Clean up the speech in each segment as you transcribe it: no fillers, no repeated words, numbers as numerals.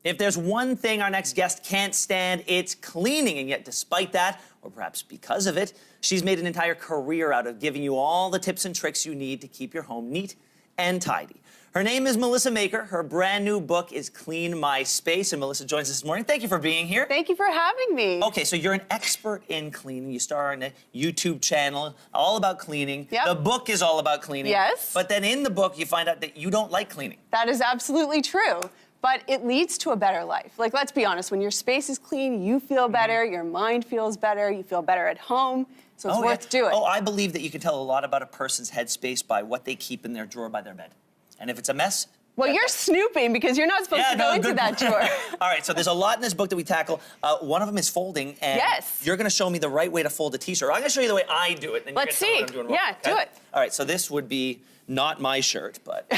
If there's one thing our next guest can't stand, it's cleaning. And yet, despite that, or perhaps because of it, she's made an entire career out of giving you all the tips and tricks you need to keep your home neat and tidy. Her name is Melissa Maker. Her brand new book is Clean My Space. And Melissa joins us this morning. Thank you for being here. Thank you for having me. Okay, so you're an expert in cleaning. You star on a YouTube channel all about cleaning. Yep. The book is all about cleaning. Yes. But then in the book, you find out that you don't like cleaning. That is absolutely true. But it leads to a better life. Like, let's be honest, when your space is clean, you feel better, your mind feels better, you feel better at home, so it's worth doing. Oh, I believe that you can tell a lot about a person's headspace by what they keep in their drawer by their bed. And if it's a mess... Well, you're snooping because you're not supposed to go into that drawer. All right, so there's a lot in this book that we tackle. One of them is folding, and yes. You're going to show me the right way to fold a T-shirt. I'm going to show you the way I do it. Then let's see. What I'm doing wrong, yeah, okay? do it. All right, so this would be not my shirt, but...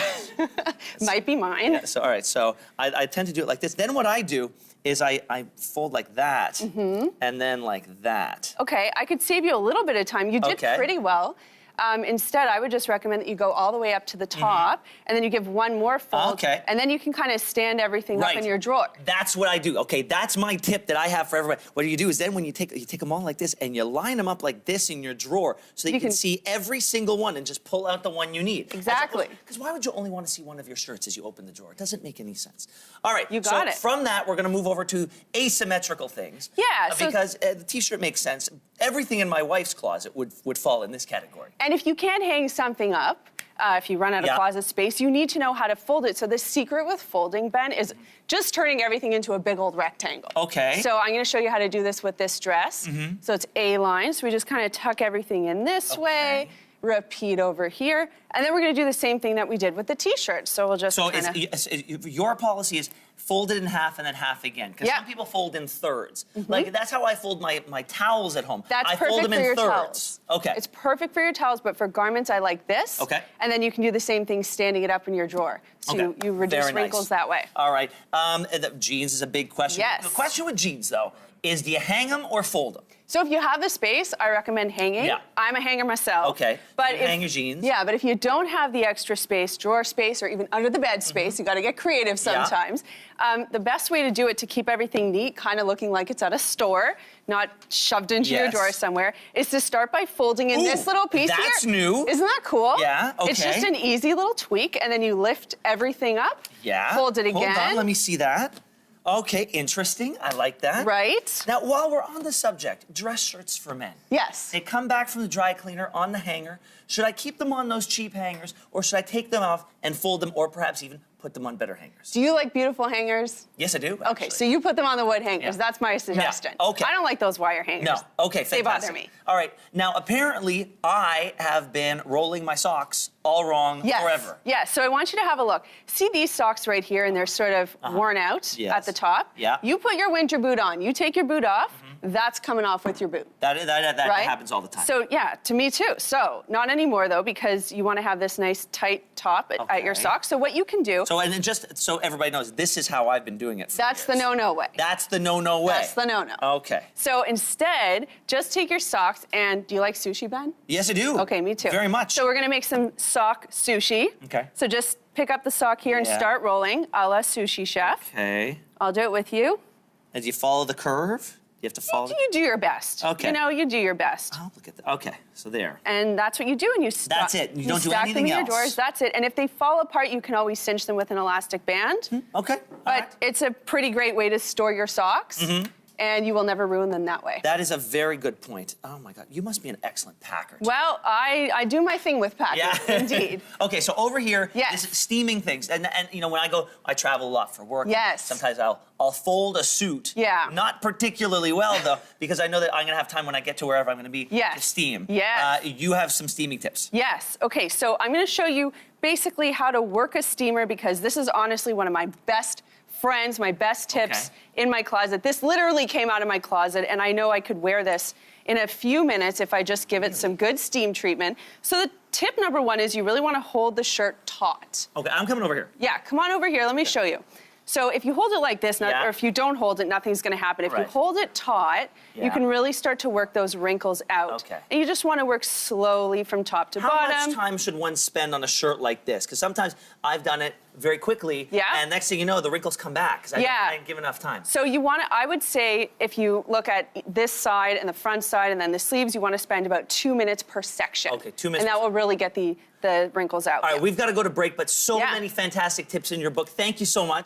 Might be mine. Yeah, so, all right, so I tend to do it like this. Then what I do is I fold like that, and then like that. Okay, I could save you a little bit of time. You did pretty well. Instead, I would just recommend that you go all the way up to the top, and then you give one more fold, and then you can kind of stand everything up in your drawer. That's what I do. Okay, that's my tip that I have for everybody. What you do is then when you take them all like this, and you line them up like this in your drawer, so that you can see every single one and just pull out the one you need. Exactly. Because why would you only want to see one of your shirts as you open the drawer? It doesn't make any sense. All right, you got it. From that, we're going to move over to asymmetrical things. Yeah. Because the T-shirt makes sense. Everything in my wife's closet would fall in this category. And if you can't hang something up, if you run out of closet space, you need to know how to fold it. So the secret with folding, Ben, is just turning everything into a big old rectangle. Okay. So I'm going to show you how to do this with this dress. So it's A-line. So we just kind of tuck everything in this way, repeat over here, and then we're going to do the same thing that we did with the T-shirt. So we'll just your policy is fold it in half and then half again, because some people fold in thirds. Like, that's how I fold my towels at home. That's I fold them in thirds. Towels. Okay. It's perfect for your towels, but for garments, I like this. Okay. And then you can do the same thing standing it up in your drawer. So you reduce wrinkles that way. All right. Jeans is a big question. Yes. The question with jeans, though, is do you hang them or fold them? So if you have the space, I recommend hanging. Yeah. I'm a hanger myself. Okay. But hang your jeans. Yeah, but if you don't have the extra space, drawer space, or even under the bed space, you got to get creative sometimes. The best way to do it to keep everything neat, kind of looking like it's at a store, not shoved into your drawer somewhere, is to start by folding in this little piece here. That's new. Isn't that cool? Yeah, okay. It's just an easy little tweak, and then you lift everything up. Yeah. Fold it again. Hold on, let me see that. Okay, interesting. I like that. Right. Now, while we're on the subject, dress shirts for men. Yes. They come back from the dry cleaner on the hanger. Should I keep them on those cheap hangers, or should I take them off and fold them, or perhaps even put them on better hangers? Do you like beautiful hangers? Yes, I do. Actually. Okay, so you put them on the wood hangers. That's my suggestion. Yeah. Okay. I don't like those wire hangers. No. Okay, fantastic. They bother me. All right. Now, apparently, I have been rolling my socks all wrong forever. Yes, so I want you to have a look. See these socks right here, and they're sort of worn out at the top? Yeah. You put your winter boot on. You take your boot off. That's coming off with your boot. That happens all the time. So, yeah, to me too. So, not anymore, though, because you want to have this nice tight top at your socks. So what you can do... So, and then just so everybody knows, this is how I've been doing it for That's years. the no-no way. That's the no-no way. That's the no-no. Okay. So instead, just take your socks and... Do you like sushi, Ben? Yes, I do. Okay, me too. Very much. So we're going to make some sock sushi. Okay. So just pick up the sock here and start rolling, a la sushi chef. Okay. I'll do it with you. And do you follow the curve? You have to follow. You do your best. Okay. You know, you do your best. Oh, look at that. Okay, so there. And that's what you do, and you stack. That's it. You don't do stack anything them in else. your drawers. That's it. And if they fall apart, you can always cinch them with an elastic band. Okay. But it's a pretty great way to store your socks. And you will never ruin them that way. That is a very good point. Oh, my God. You must be an excellent packer. Well, I do my thing with packing, indeed. Okay, so over here, is steaming things. And you know, when I travel a lot for work. Yes. Sometimes I'll fold a suit. Yeah. Not particularly well, though, because I know that I'm going to have time when I get to wherever I'm going to be to steam. Yes. You have some steaming tips. Yes. Okay, so I'm going to show you basically how to work a steamer, because this is honestly one of my best friends, my best tips in my closet. This literally came out of my closet, and I know I could wear this in a few minutes if I just give it some good steam treatment. So the tip number one is you really want to hold the shirt taut. Okay, I'm coming over here. Yeah, come on over here. Let me show you. So if you hold it like this, Yeah. or if you don't hold it, nothing's going to happen. If you Right. hold it taut, Yeah. you can really start to work those wrinkles out. Okay. And you just want to work slowly from top to How bottom. much time should one spend on a shirt like this? Because sometimes I've done it very quickly, Yeah. and next thing you know, the wrinkles come back because Yeah. I didn't give enough time. So you want to, I would say, if you look at this side and the front side and then the sleeves, you want to spend about 2 minutes per section. Okay, 2 minutes And that will really get the wrinkles out. All right, we've got to go to break, but so Yeah. many fantastic tips in your book. Thank you so much.